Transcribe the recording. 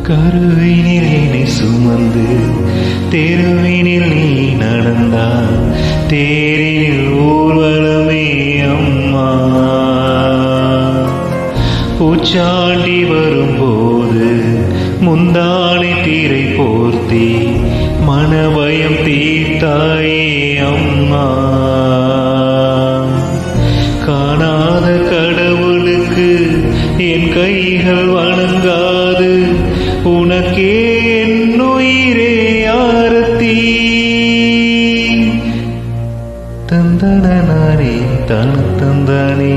கருவினில் என்னை சுமந்து தெருவினில் நீ நடந்தால் தேரினில் ஊர்வலமே அம்மா. பூச்சாண்டி வரும்போது முந்தானை தீரை போர்த்தி மனபயம் தீர்த்தாயே அம்மா. காணாத கடவுளுக்கு என் கைகள் வணங்காது, உனக்கே என் உயிரே ஆரத்தி. தந்தன நானே தன தந்தானே